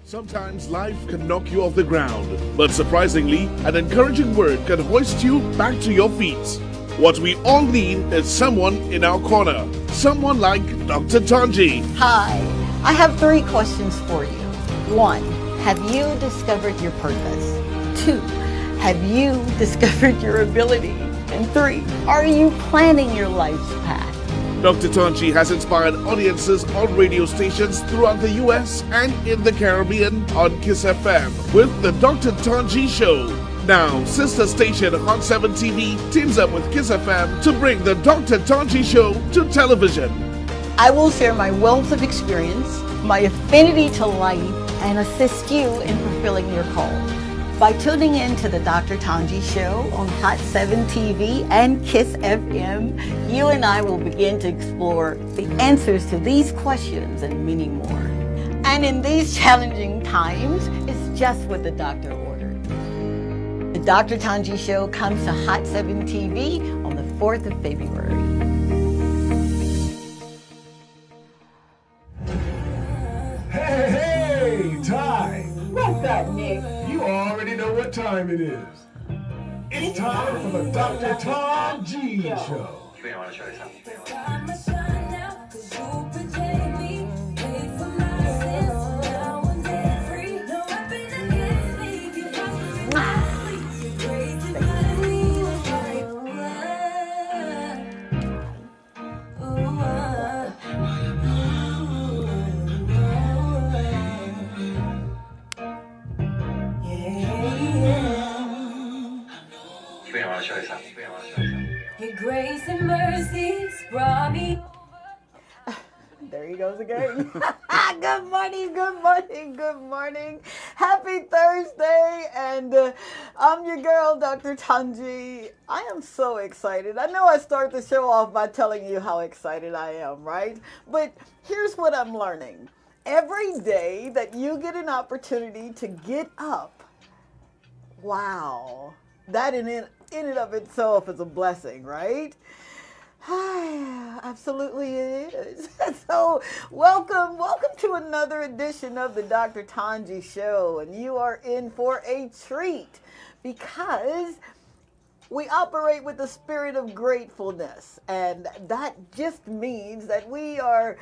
Sometimes life can knock you off the ground, but surprisingly, an encouraging word can hoist you back to your feet. What we all need is someone in our corner, someone like Dr. Tanji. Hi, I have 3 questions for you. 1, have you discovered your purpose? 2, have you discovered your ability? And 3, are you planning your life's path? Dr. Tanji has inspired audiences on radio stations throughout the US and in the Caribbean on KISS FM with the Dr. Tanji Show. Now, sister station Hot 7 TV teams up with KISS FM to bring the Dr. Tanji Show to television. I will share my wealth of experience, my affinity to life, and assist you in fulfilling your call. By tuning in to the Dr. Tanji Show on Hot 7 TV and KISS FM, you and I will begin to explore the answers to these questions and many more. And in these challenging times, it's just what the doctor ordered. The Dr. Tanji Show comes to Hot 7 TV on the 4th of February. Hey, Ty! What's up, Nick? You already know what time it is. It's time for the Dr. Tanji Show. I want to show you something. Your grace and mercies brought me. There he goes again. Good morning, good morning, good morning. Happy Thursday, and I'm your girl, Dr. Tanji. I am so excited. I know I start the show off by telling you how excited I am, right? But here's what I'm learning. Every day that you get an opportunity to get up, wow, that in and of itself is a blessing, right? Absolutely it is. So welcome to another edition of the Dr. Tanji Show, and you are in for a treat because we operate with the spirit of gratefulness, and that just means that we're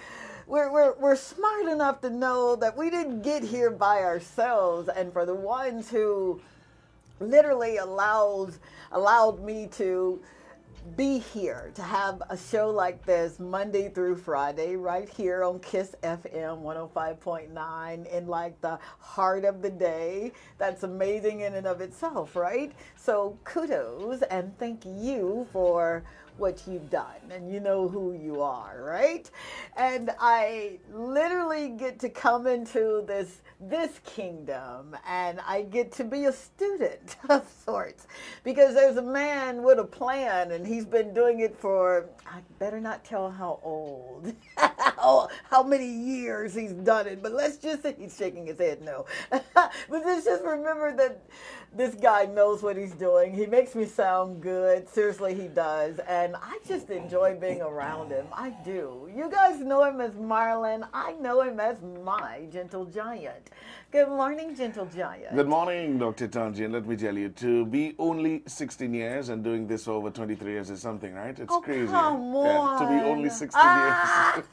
smart enough to know that we didn't get here by ourselves, and for the ones who literally allowed me to be here, to have a show like this Monday through Friday right here on KISS FM 105.9 in like the heart of the day. That's amazing in and of itself, right? So kudos and thank you for what you've done, and you know who you are, right? And I literally get to come into this kingdom, and I get to be a student of sorts, because there's a man with a plan, and he's been doing it for, I better not tell how old, how many years he's done it, but let's just say, he's shaking his head no. But let's just remember that this guy knows what he's doing. He makes me sound good. Seriously, he does. And I just enjoy being around him. I do. You guys know him as Marlon. I know him as my gentle giant. Good morning, gentle giant. Good morning, Dr. Tanji, and let me tell you, to be only 16 years and doing this for over 23 years is something, right? It's crazy. Come on. Yeah, to be only 16 years.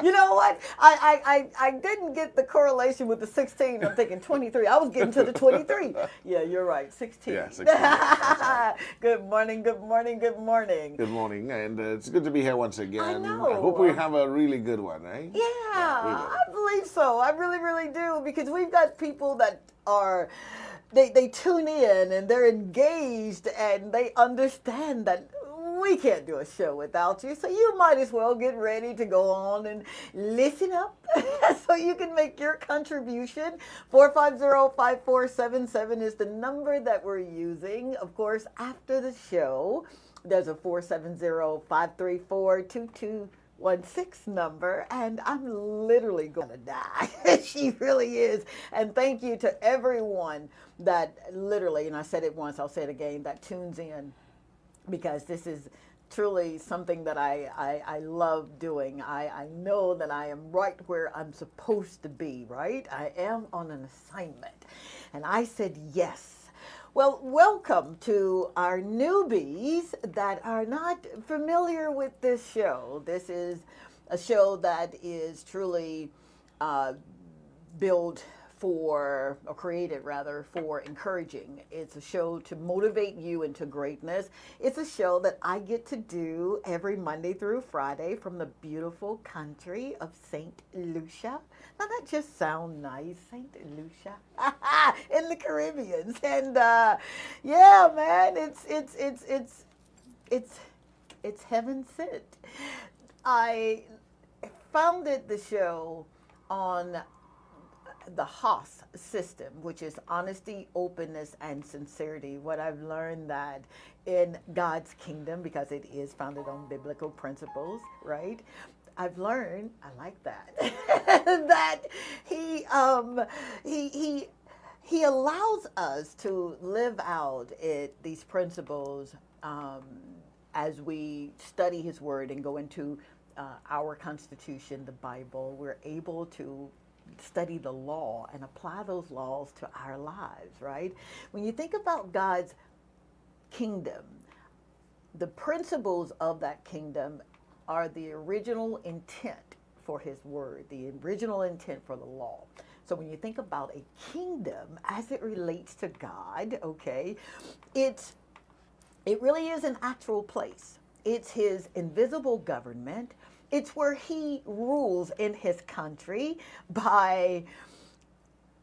You know what? I didn't get the correlation with the 16. I'm thinking 23. I was getting to the 23. Yeah, you're right. 16. Yeah, 16. Good morning, good morning, good morning. Good morning, and it's good to be here once again. I know. I hope we have a really good one, right? Yeah, I believe so. I really, really do, because we've got people that are, they tune in and they're engaged and they understand that we can't do a show without you. So you might as well get ready to go on and listen up so you can make your contribution. 450-5477 is the number that we're using. Of course, after the show, there's a 470-534-2216 number, and I'm literally gonna die. She really is. And thank you to everyone that literally, and I said it once, I'll say it again, that tunes in, because this is truly something that I love doing. I know that I am right where I'm supposed to be, right? I am on an assignment. And I said yes. Well, welcome to our newbies that are not familiar with this show. This is a show that is truly built for, or created rather, for encouraging. It's a show to motivate you into greatness. It's a show that I get to do every Monday through Friday from the beautiful country of St. Lucia. Now that just sounds nice, St. Lucia, in the Caribbean. And yeah, man, it's heaven sent. I founded the show on the HOS system, which is honesty, openness, and sincerity. What I've learned that in God's kingdom, because it is founded on biblical principles, right? I've learned, I like that, that he allows us to live out these principles as we study his word and go into our Constitution, the Bible. We're able to study the law and apply those laws to our lives, right? When you think about God's kingdom, the principles of that kingdom are the original intent for his word, the original intent for the law. So when you think about a kingdom as it relates to God, okay, it really is an actual place. It's his invisible government. It's where he rules in his country by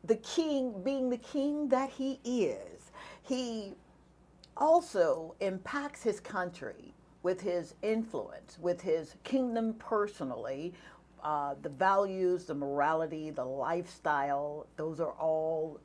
the king being the king that he is. He also impacts his country with his influence, with his kingdom personally. The values, the morality, the lifestyle, those are all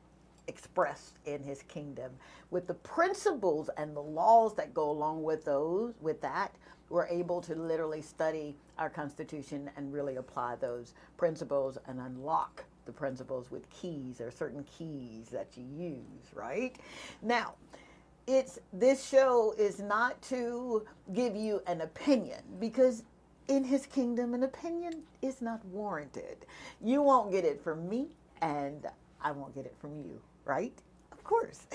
expressed in his kingdom. With the principles and the laws that go along with that, we're able to literally study our Constitution and really apply those principles and unlock the principles with keys. There are certain keys that you use, right? Now, this show is not to give you an opinion, because in his kingdom, an opinion is not warranted. You won't get it from me, and I won't get it from you, right? Of course.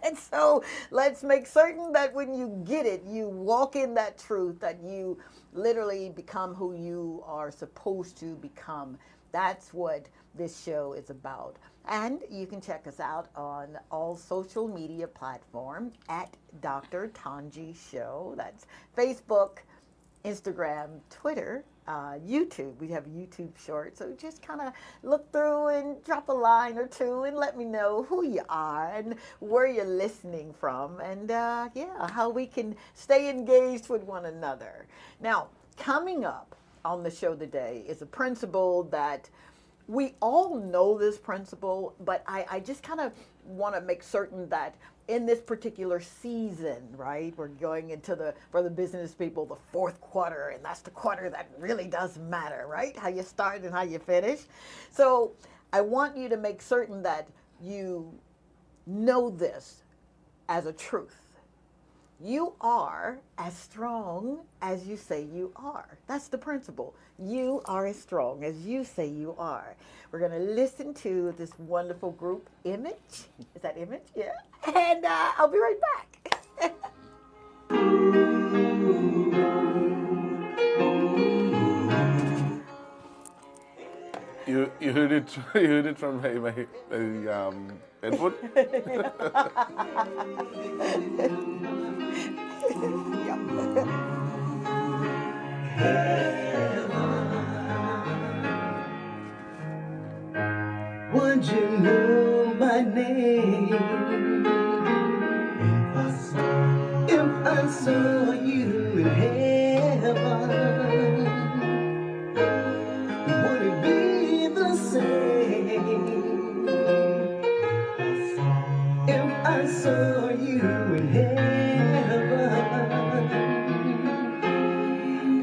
And so let's make certain that when you get it, you walk in that truth, that you literally become who you are supposed to become. That's what this show is about. And you can check us out on all social media platforms at Dr. Tanji Show. That's Facebook, Instagram, Twitter, YouTube. We have YouTube shorts, so just kind of look through and drop a line or two and let me know who you are and where you're listening from, and yeah, how we can stay engaged with one another. Now, coming up on the show today is a principle that we all know this principle, but I just kind of want to make certain that in this particular season, right, we're going into for the business people, the fourth quarter, and that's the quarter that really does matter, right? How you start and how you finish. So I want you to make certain that you know this as a truth. You are as strong as you say you are. That's the principle. You are as strong as you say you are. We're going to listen to this wonderful group, Image. Is that Image? Yeah. And I'll be right back. You heard it. You heard it from my headphone. Would you know my name if I saw you in heaven? Would it be the same if I saw you in heaven?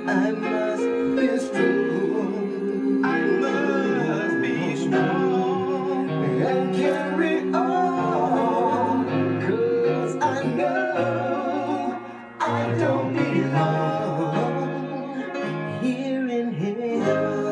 I must be strong. I must be strong and carry on, 'cause I know I I don't belong here in hell.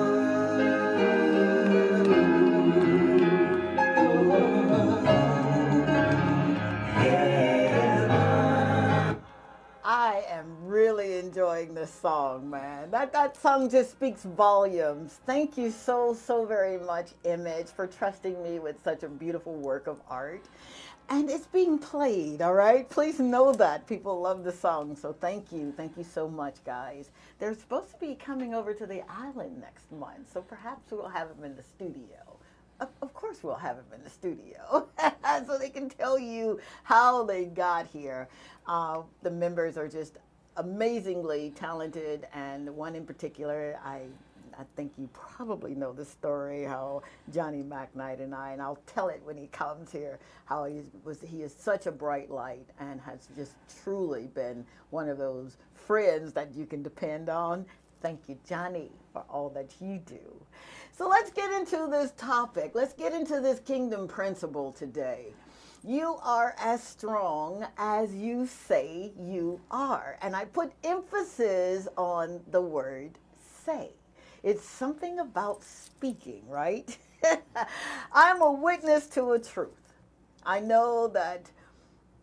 I am really enjoying this song, man. That song just speaks volumes. Thank you so very much, Image, for trusting me with such a beautiful work of art. And it's being played, all right? Please know that. People love the song, so thank you. Thank you so much, guys. They're supposed to be coming over to the island next month, so perhaps we'll have them in the studio. Of course we'll have them in the studio so they can tell you how they got here. The members are just amazingly talented, and one in particular, I think you probably know the story, how Johnny McKnight and I'll tell it when he comes here, how he is such a bright light and has just truly been one of those friends that you can depend on. Thank you, Johnny, for all that you do. So let's get into this topic. Let's get into this kingdom principle today. You are as strong as you say you are. And I put emphasis on the word say. It's something about speaking, right? I'm a witness to a truth. I know that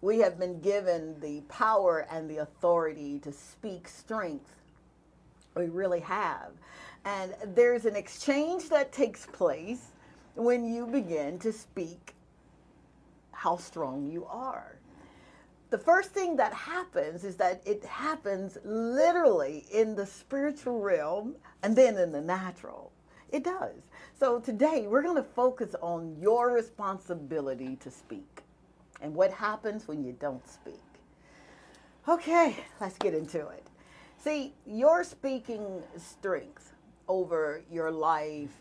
we have been given the power and the authority to speak strength. We really have. And there's an exchange that takes place when you begin to speak how strong you are. The first thing that happens is that it happens literally in the spiritual realm and then in the natural. It does. So today we're going to focus on your responsibility to speak and what happens when you don't speak. Okay, let's get into it. See, your speaking strength over your life,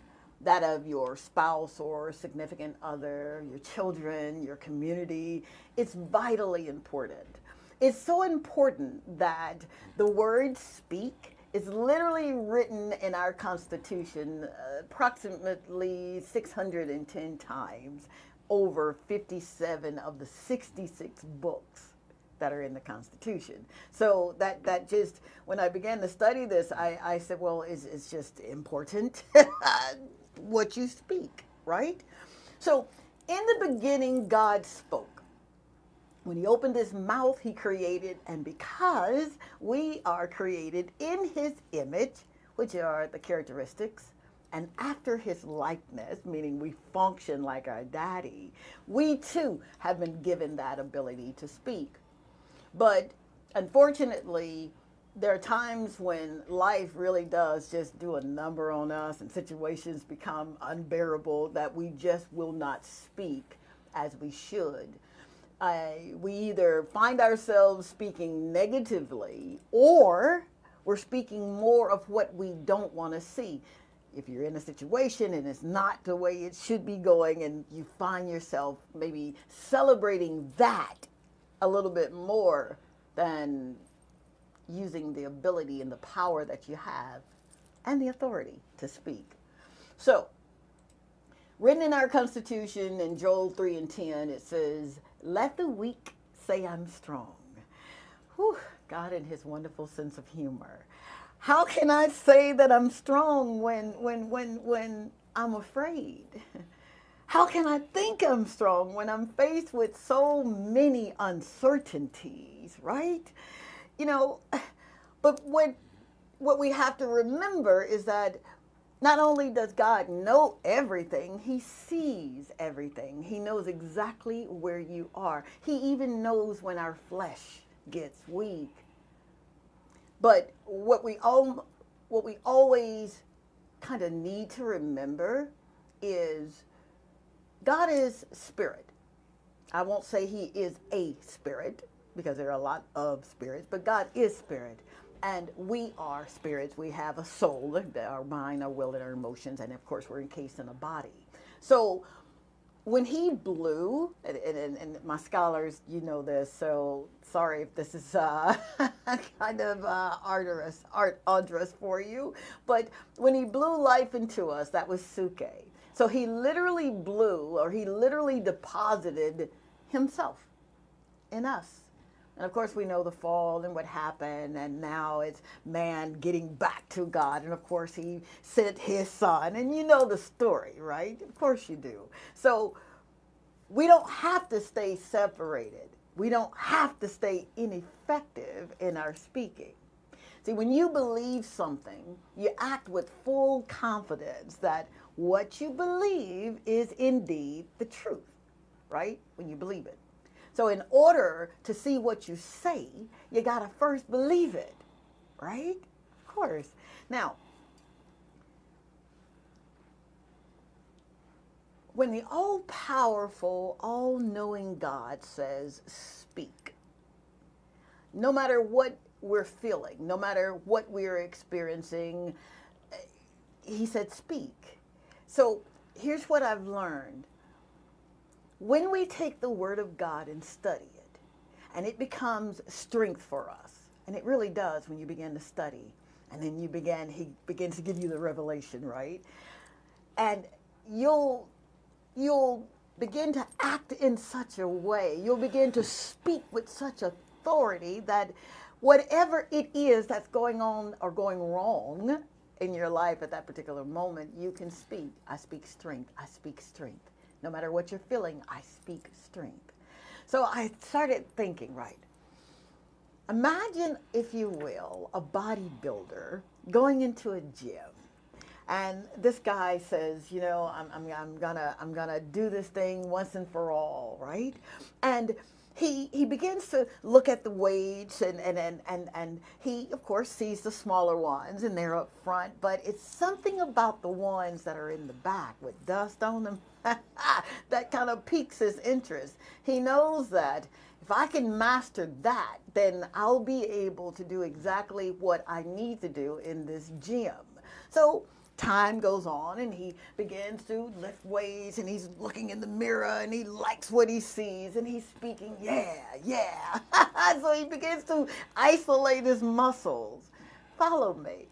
that of your spouse or significant other, your children, your community, it's vitally important. It's so important that the word speak is literally written in our Constitution approximately 610 times, over 57 of the 66 books that are in the Constitution. So that just, when I began to study this, I said, well, it's just important what you speak, right? So in the beginning, God spoke. When he opened his mouth, he created, and because we are created in his image, which are the characteristics, and after his likeness, meaning we function like our daddy, we too have been given that ability to speak. But unfortunately, there are times when life really does just do a number on us and situations become unbearable that we just will not speak as we should. We either find ourselves speaking negatively or we're speaking more of what we don't want to see. If you're in a situation and it's not the way it should be going and you find yourself maybe celebrating that a little bit more than using the ability and the power that you have and the authority to speak. So, written in our Constitution in Joel 3:10, it says, let the weak say I'm strong. Whew, God in his wonderful sense of humor. How can I say that I'm strong when I'm afraid? How can I think I'm strong when I'm faced with so many uncertainties, right? You know, but what we have to remember is that not only does God know everything, he sees everything. He knows exactly where you are. He even knows when our flesh gets weak. But what we always kind of need to remember is God is spirit. I won't say he is a spirit because there are a lot of spirits, but God is spirit. And we are spirits. We have a soul, our mind, our will, and our emotions, and of course we're encased in a body. So when he blew, and my scholars, you know this, so sorry if this is kind of arduous for you, but when he blew life into us, that was suke. So he literally blew, or he literally deposited himself in us. And of course, we know the fall and what happened, and now it's man getting back to God. And of course, he sent his son, and you know the story, right? Of course you do. So we don't have to stay separated. We don't have to stay ineffective in our speaking. See, when you believe something, you act with full confidence that what you believe is indeed the truth, right? When you believe it. So in order to see what you say, you got to first believe it, right? Of course. Now, when the all-powerful, all-knowing God says, speak, no matter what we're feeling, no matter what we're experiencing, he said, speak. So here's what I've learned. When we take the Word of God and study it, and it becomes strength for us, and it really does when you begin to study, and then he begins to give you the revelation, right? And you'll begin to act in such a way, you'll begin to speak with such authority that whatever it is that's going on or going wrong in your life at that particular moment, you can speak. I speak strength. I speak strength. No matter what you're feeling, I speak strength. So I started thinking, right, imagine, if you will, a bodybuilder going into a gym. And this guy says, you know, I'm gonna do this thing once and for all, right? And he begins to look at the weights, and he, of course, sees the smaller ones, and they're up front, but it's something about the ones that are in the back with dust on them that kind of piques his interest. He knows that if I can master that, then I'll be able to do exactly what I need to do in this gym. So time goes on, and he begins to lift weights, and he's looking in the mirror, and he likes what he sees, and he's speaking, yeah. So he begins to isolate his muscles. Follow me.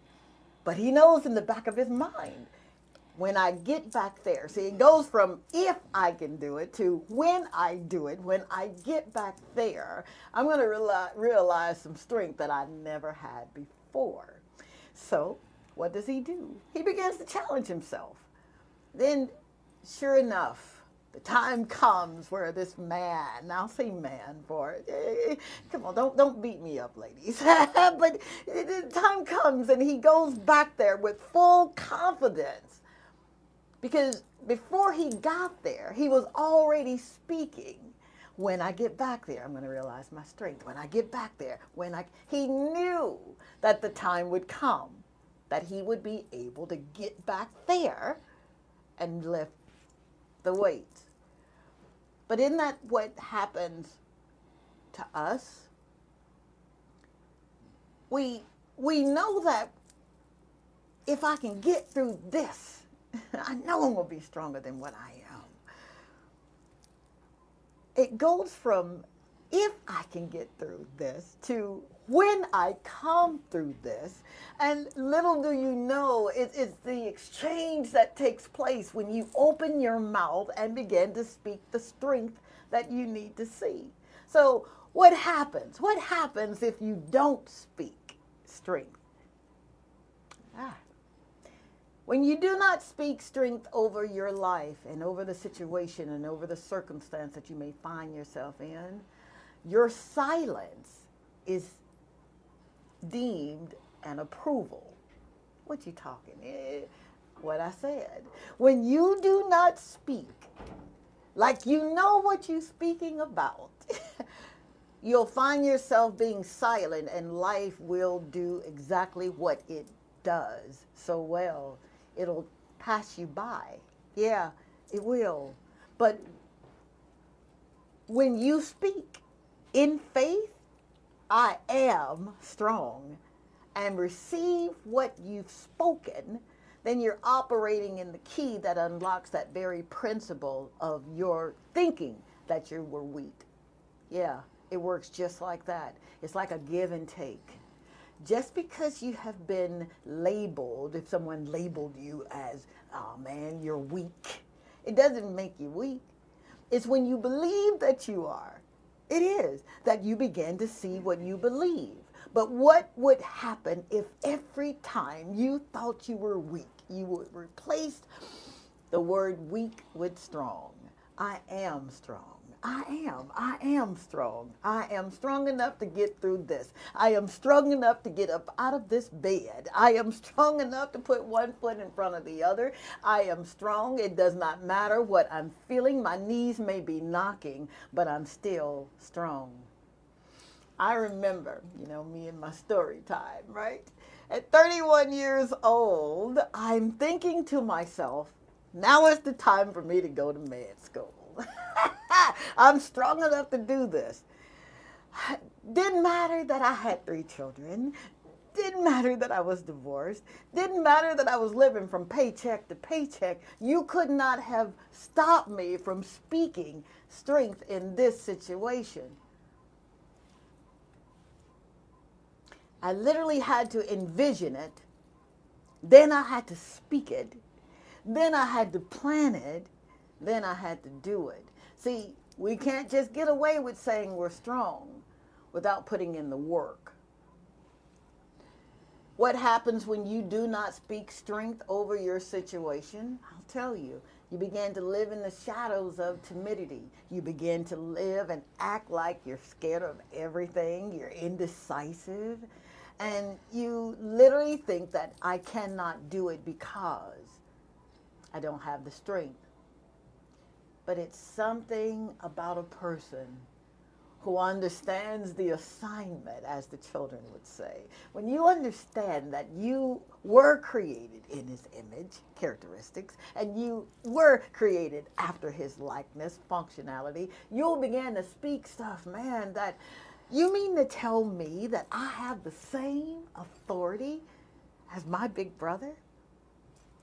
But he knows in the back of his mind, when I get back there, see, it goes from if I can do it to when I do it. When I get back there, I'm going to realize some strength that I never had before. So what does he do? He begins to challenge himself. Then, sure enough, the time comes where this man, now say man for it, come on, don't beat me up, ladies. But the time comes, and he goes back there with full confidence. Because before he got there, he was already speaking. When I get back there, I'm going to realize my strength. When I get back there, he knew that the time would come that he would be able to get back there and lift the weights. But isn't that what happens to us? We know that if I can get through this, I know I'm going to be stronger than what I am. It goes from if I can get through this to when I come through this. And little do you know, it's the exchange that takes place when you open your mouth and begin to speak the strength that you need to see. So what happens? What happens if you don't speak strength? When you do not speak strength over your life and over the situation and over the circumstance that you may find yourself in, your silence is deemed an approval. What you talking? What I said. When you do not speak, like you know what you're speaking about, you'll find yourself being silent, and life will do exactly what it does so well. It'll pass you by. Yeah, it will. But when you speak in faith, I am strong, and receive what you've spoken, then you're operating in the key that unlocks that very principle of your thinking that you were weak. Yeah, it works just like that. It's like a give and take. Just because you have been labeled, if someone labeled you as, oh man, you're weak, it doesn't make you weak. It's when you believe that you are, It is that you begin to see what you believe. But what would happen if every time you thought you were weak, you would replace the word weak with strong? I am strong. I am strong. I am strong enough to get through this. I am strong enough to get up out of this bed. I am strong enough to put one foot in front of the other. I am strong. It does not matter what I'm feeling. My knees may be knocking, but I'm still strong. I remember, me and my story time, right? At 31 years old, I'm thinking to myself, now is the time for me to go to med school. I'm strong enough to do this. Didn't matter that I had 3 children. Didn't matter that I was divorced. Didn't matter that I was living from paycheck to paycheck. You could not have stopped me from speaking strength in this situation. I literally had to envision it. Then I had to speak it. Then I had to plan it. Then I had to do it. See, we can't just get away with saying we're strong without putting in the work. What happens when you do not speak strength over your situation? I'll tell you. You begin to live in the shadows of timidity. You begin to live and act like you're scared of everything. You're indecisive. And you literally think that I cannot do it because I don't have the strength. But it's something about a person who understands the assignment, as the children would say. When you understand that you were created in his image, characteristics, and you were created after his likeness, functionality, you'll begin to speak stuff, man, that you mean to tell me that I have the same authority as my big brother?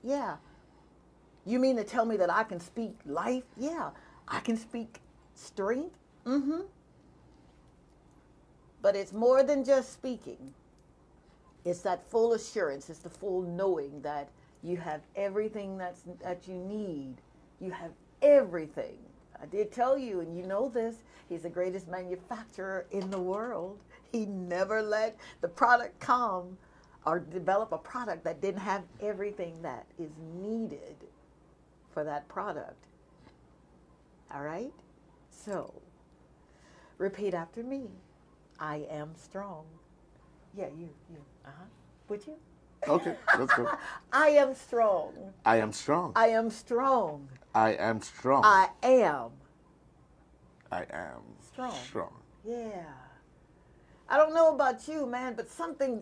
Yeah. You mean to tell me that I can speak life? Yeah. I can speak strength? Mm-hmm. But it's more than just speaking. It's that full assurance. It's the full knowing that you have everything that you need. You have everything. I did tell you, and you know this, he's the greatest manufacturer in the world. He never let the product come or develop a product that didn't have everything that is needed for that product. All right? So, repeat after me. I am strong. Yeah, you. Would you? Okay, let's go. I am strong. I am strong. I am strong. I am strong. I am strong. Yeah. I don't know about you, man, but something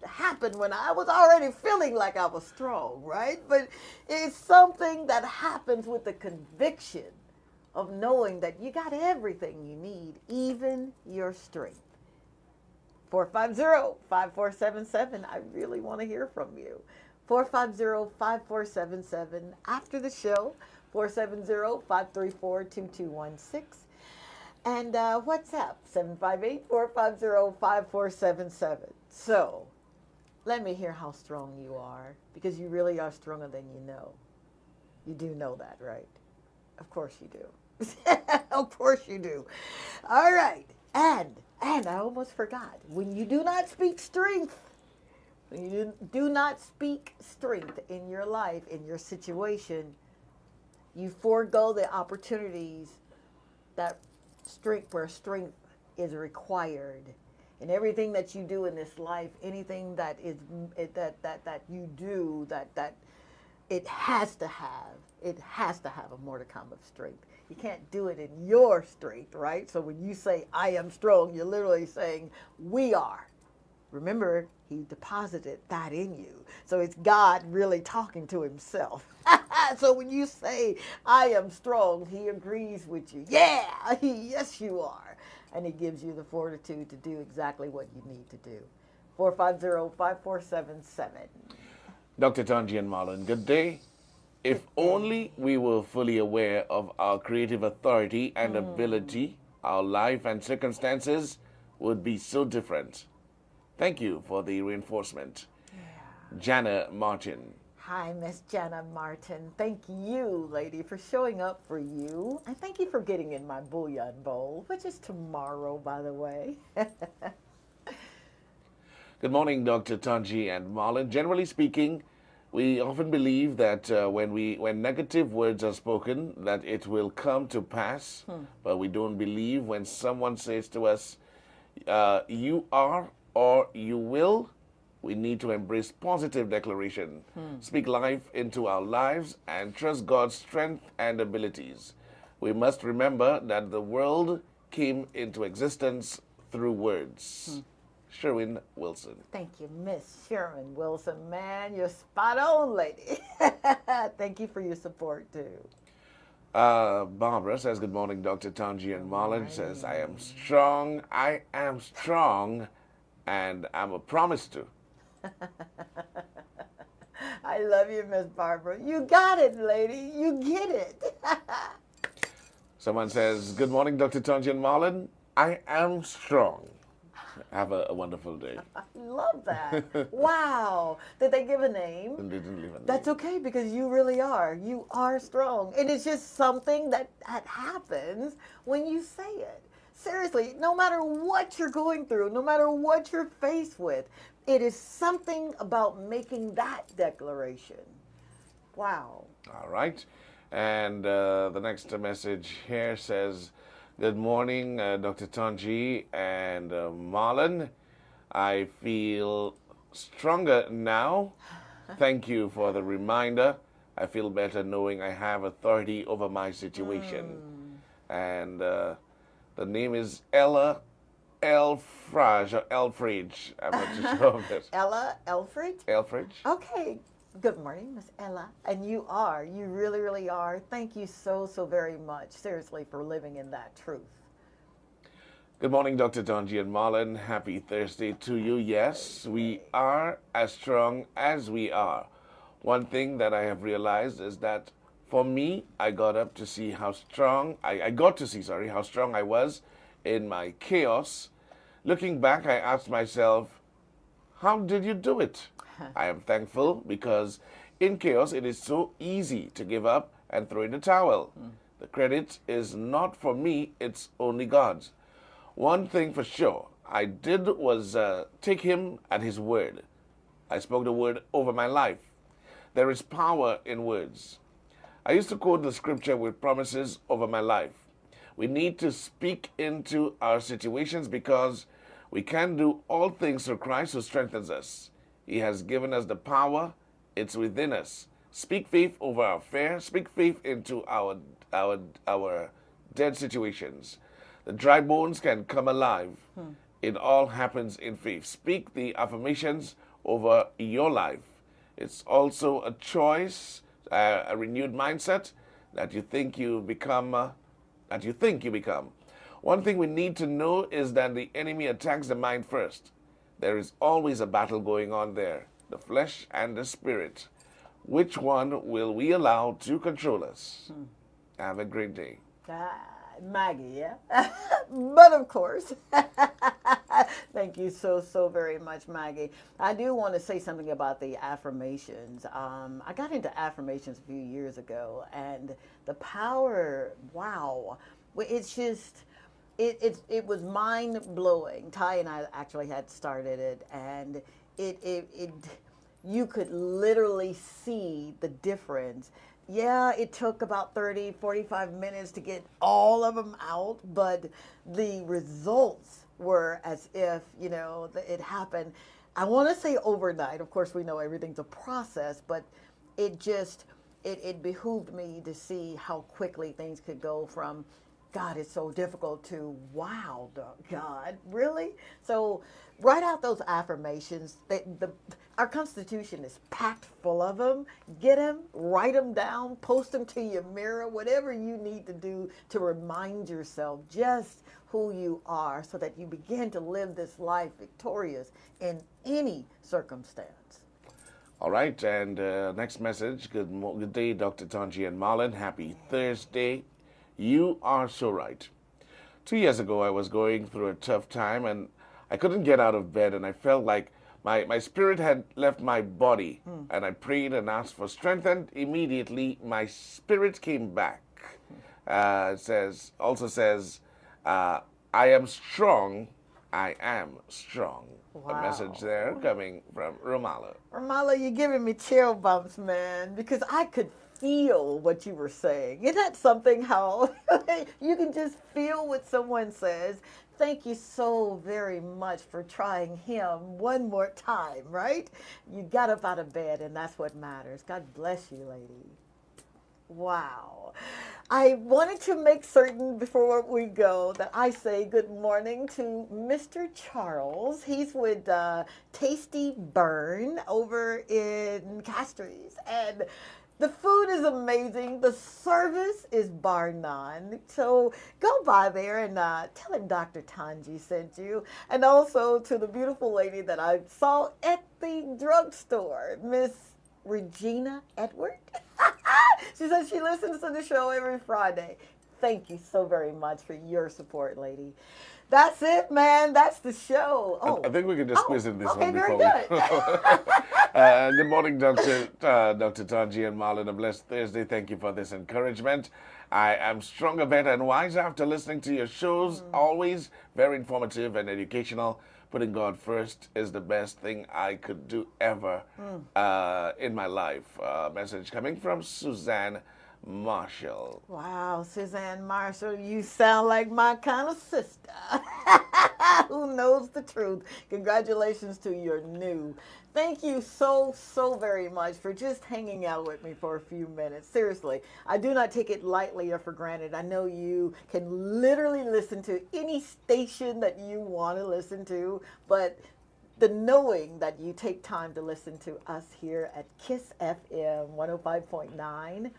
happened when I was already feeling like I was strong, right? But it's something that happens with the conviction of knowing that you got everything you need, even your strength. 450-5477. I really want to hear from you. 450-5477. After the show, 470-534-2216. And WhatsApp, 758-450-5477. So, let me hear how strong you are, because you really are stronger than you know. You do know that, right? Of course you do. Of course you do. All right. And I almost forgot. When you do not speak strength, when you do not speak strength in your life, in your situation, you forego the opportunities that where strength is required. And everything that you do in this life, anything that is that you do that it has to have a modicum of strength. You can't do it in your strength, right? So when you say I am strong, you're literally saying we are. Remember, he deposited that in you. So it's God really talking to himself. So when you say I am strong, he agrees with you. Yeah, yes you are. And he gives you the fortitude to do exactly what you need to do. 450-5477. Dr. Tanji and Marlon, good day. If only we were fully aware of our creative authority and ability, our life and circumstances would be so different. Thank you for the reinforcement. Yeah. Jana Martin. Hi, Miss Jenna Martin. Thank you, lady, for showing up for you. And thank you for getting in my bouillon bowl, which is tomorrow, by the way. Good morning, Dr. Tanji and Marlon. Generally speaking, we often believe that when negative words are spoken, that it will come to pass, but we don't believe when someone says to us, you are or you will. We need to embrace positive declaration, speak life into our lives, and trust God's strength and abilities. We must remember that the world came into existence through words. Sherwin Wilson. Thank you, Miss Sherman Wilson. Man, you're spot on, lady. Thank you for your support, too. Barbara says, good morning, Dr. Tanji and Marlon. Says, I am strong, and I'm a promise to. I love you, Miss Barbara. You got it, lady. You get it. Someone says, good morning, Dr. Tanji and Marlon. I am strong. Have a wonderful day. I love that. Wow. Did they give a name? And they didn't leave a name. That's okay, because you really are. You are strong. And it's just something that happens when you say it. Seriously, no matter what you're going through, no matter what you're faced with, it is something about making that declaration. Wow. All right. And the next message here says, good morning, Dr. Tanji and Marlon. I feel stronger now. Thank you for the reminder. I feel better knowing I have authority over my situation. And the name is Ella Elfrage or Elfridge. I'm not too sure of it. Ella Elfridge? Elfridge. Okay. Good morning, Miss Ella. And you really, really are. Thank you so very much, seriously, for living in that truth. Good morning, Dr. Tanji and Marlon. Happy Thursday to you. Yes, we are as strong as we are. One thing that I have realized is that for me, I got up to see how strong, I got to see, how strong I was in my chaos. Looking back, I asked myself, how did you do it? I am thankful because in chaos, it is so easy to give up and throw in the towel. The credit is not for me, it's only God's. One thing for sure, I did was take him at his word. I spoke the word over my life. There is power in words. I used to quote the scripture with promises over my life. We need to speak into our situations because we can do all things through Christ who strengthens us. He has given us the power. It's within us. Speak faith over our fear. Speak faith into our dead situations. The dry bones can come alive. It all happens in faith. Speak the affirmations over your life. It's also a choice, a renewed mindset that you think you become. One thing we need to know is that the enemy attacks the mind first. There is always a battle going on there, the flesh and the spirit. Which one will we allow to control us? Have a great day. Maggie, yeah? But of course. Thank you so very much, Maggie. I do want to say something about the affirmations. I got into affirmations a few years ago, and the power, wow. It's just... It was mind blowing. Ty and I actually had started it, and you could literally see the difference. Yeah, it took about 30, 45 minutes to get all of them out, but the results were as if, it happened. I want to say overnight. Of course, we know everything's a process, but it behooved me to see how quickly things could go from, God, it's so difficult, to, wow, God, really? So write out those affirmations. Our Constitution is packed full of them. Get them, write them down, post them to your mirror, whatever you need to do to remind yourself just who you are so that you begin to live this life victorious in any circumstance. All right, and next message. Good day, Dr. Tanji and Marlon. Happy Thursday. You are so right. 2 years ago, I was going through a tough time, and I couldn't get out of bed, and I felt like my spirit had left my body, and I prayed and asked for strength, and immediately my spirit came back. Also says, I am strong, I am strong. Wow. A message there coming from Romala. Ramala, you're giving me chill bumps, man, because I could feel what you were saying. Isn't that something how you can just feel what someone says? Thank you so very much for trying him one more time, right? You got up out of bed, and that's what matters. God bless you, lady. Wow. I wanted to make certain before we go that I say good morning to Mr. Charles. He's with Tasty Burn over in Castries. And the food is amazing. The service is bar none. So go by there and tell him Dr. Tanji sent you. And also to the beautiful lady that I saw at the drugstore, Miss Regina Edward. She says she listens to the show every Friday. Thank you so very much for your support, lady. That's it, man. That's the show. Oh, I think we can just squeeze in this one very before good. Good morning, Dr. Tanji and Marlon. A blessed Thursday. Thank you for this encouragement. I am stronger, better, and wiser after listening to your shows. Always very informative and educational. Putting God first is the best thing I could do ever in my life. Message coming from Suzanne Marshall. Wow, Suzanne Marshall, you sound like my kind of sister who knows the truth. Congratulations to your new. Thank you so very much for just hanging out with me for a few minutes. Seriously, I do not take it lightly or for granted. I know you can literally listen to any station that you want to listen to, but the knowing that you take time to listen to us here at KISS FM 105.9,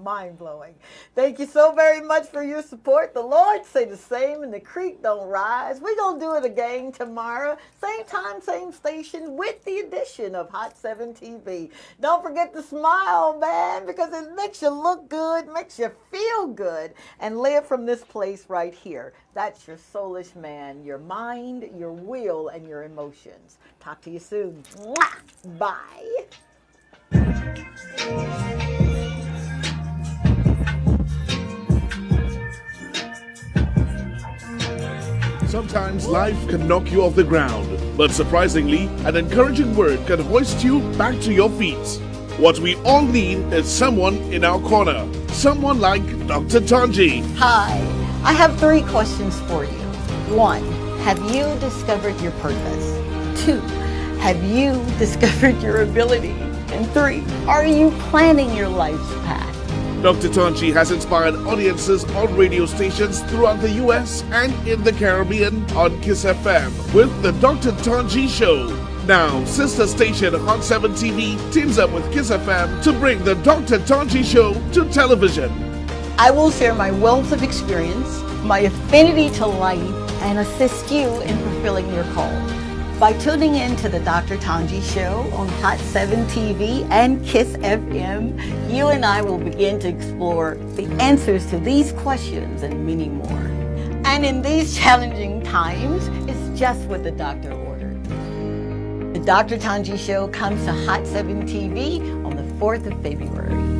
mind-blowing. Thank you so very much for your support. The Lord say the same, and the creek don't rise. We're going to do it again tomorrow. Same time, same station, with the addition of Hot 7 TV. Don't forget to smile, man, because it makes you look good, makes you feel good, and live from this place right here. That's your soulish man, your mind, your will, and your emotions. Talk to you soon. Mwah! Bye. Sometimes life can knock you off the ground, but surprisingly, an encouraging word can hoist you back to your feet. What we all need is someone in our corner, someone like Dr. Tanji. Hi, I have 3 questions for you. 1, have you discovered your purpose? 2, have you discovered your ability? And 3, are you planning your life's path? Dr. Tanji has inspired audiences on radio stations throughout the U.S. and in the Caribbean on KISS FM with the Dr. Tanji Show. Now, sister station Hot 7 TV teams up with KISS FM to bring the Dr. Tanji Show to television. I will share my wealth of experience, my affinity to life, and assist you in fulfilling your call. By tuning in to the Dr. Tanji Show on Hot 7 TV and KISS FM, you and I will begin to explore the answers to these questions and many more. And in these challenging times, it's just what the doctor ordered. The Dr. Tanji Show comes to Hot 7 TV on the 4th of February.